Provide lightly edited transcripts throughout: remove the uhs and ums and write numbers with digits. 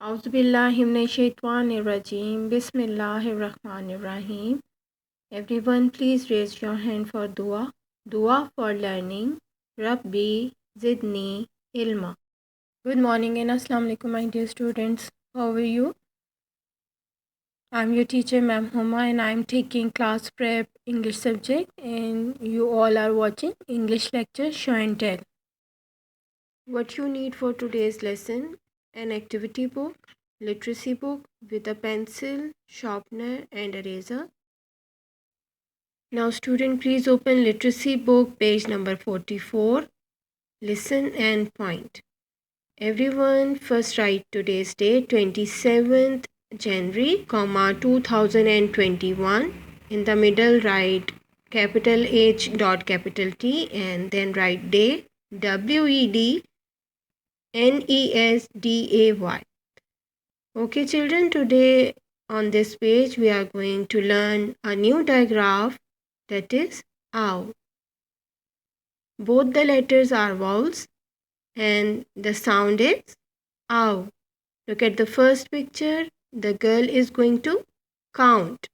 Auzubillahiminash-shaytanir-rajim. Bismillahir-rahmanir-rahim. Everyone, please raise your hand for dua. Dua for learning. Rabbi Zidni Ilma. Good morning and Assalamu alaikum, my dear students. How are you? I'm your teacher, Ma'am Huma, and I'm taking class prep English subject, and you all are watching English lecture show and tell. What you need for today's lesson: an activity book, literacy book with a pencil, sharpener and eraser. Now student, please open literacy book page number 44. Listen and point. Everyone, first write today's date, 27th January, 2021. In the middle write capital H dot capital T and then write day, WEDNESDAY. Okay children, today on this page we are going to learn a new digraph, that is ow. Both the letters are vowels and the sound is ow. Look at the first picture. The girl is going to count.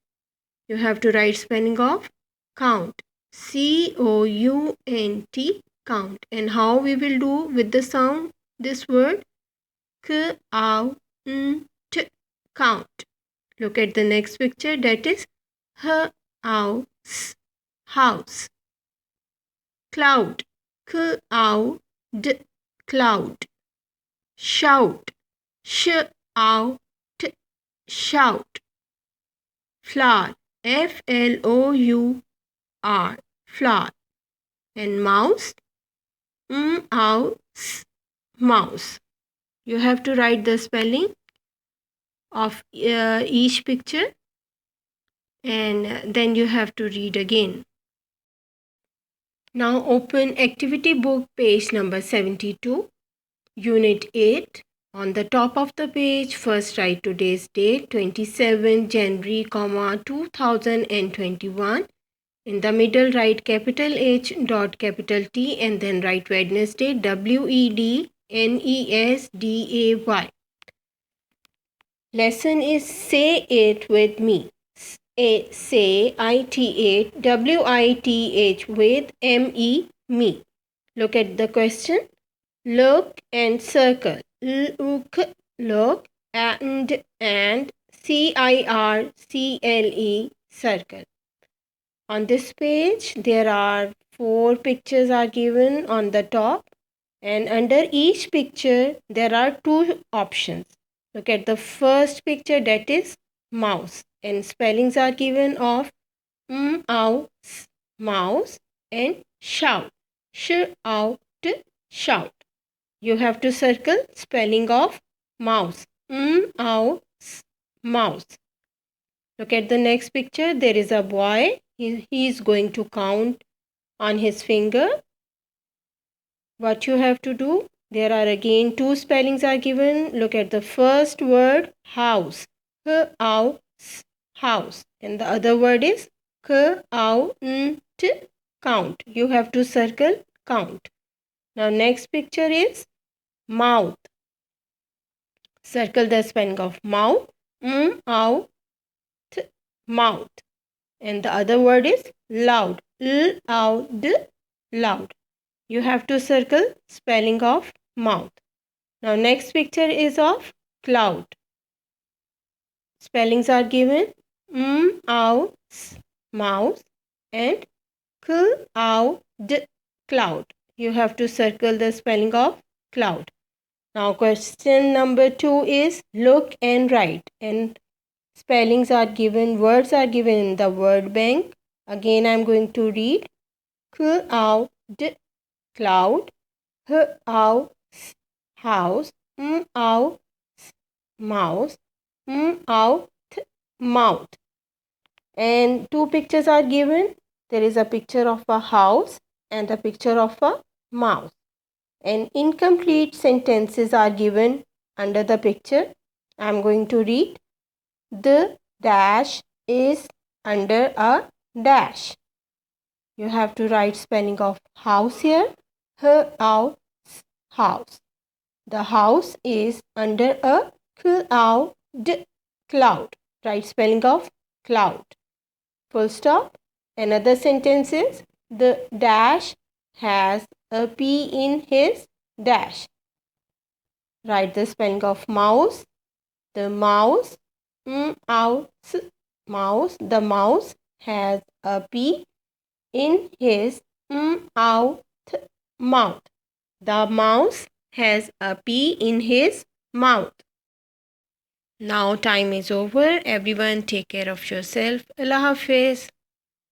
You have to write spelling of count. COUNT, count. And how we will do with the sound this word? Count. Count. Look at the next picture, that is house. House. Cloud. Cloud. Cloud. Shout. Shout. Shout. Flower. FLOUR. Flower. And mouse. Mouse. Mouse. You have to write the spelling of each picture and then you have to read again. Now open activity book page number 72, unit 8. On the top of the page, first write today's date, 27 January, 2021. In the middle write capital H dot capital T and then write Wednesday, WEDNESDAY. Lesson is say it with me. Say it WITH with ME, me. Look at the question. Look and circle. Look and CIRCLE, circle. On this page there are 4 pictures are given on the top, and under each picture there are 2 options. Look at the first picture, that is mouse, and spellings are given of mouse, mouse, and shout, shout, shout. You have to circle spelling of mouse, mouse, mouse. Look at the next picture. There is a boy. He is going to count on his finger. What you have to do? There are again 2 spellings are given. Look at the first word, house, house, house, and the other word is count, count. You have to circle count. Now next picture is mouth. Circle the spelling of mouth, mouth, mouth, and the other word is loud, loud, loud. You have to circle spelling of mouth. Now next picture is of cloud. Spellings are given mouse, mouse, and cloud, cloud. You have to circle the spelling of cloud. Now question number 2 is look and write, and spellings are given, words are given in the word bank. Again I am going to read cloud, cloud, house, house, mouse, mouse, mouth, mouth. And 2 pictures are given. There is a picture of a house and a picture of a mouse. And incomplete sentences are given under the picture. I am going to read. The dash is under a dash. You have to write spelling of house here. House, house. The house is under a cloud, cloud. Right spelling of cloud. Full stop. Another sentence is the dash has a P in his dash. Write the spelling of mouse. The mouse, mouse. The mouse has a P in his mouth. Mouth. The mouse has a P in his mouth. Now time is over. Everyone take care of yourself. Allah Hafiz.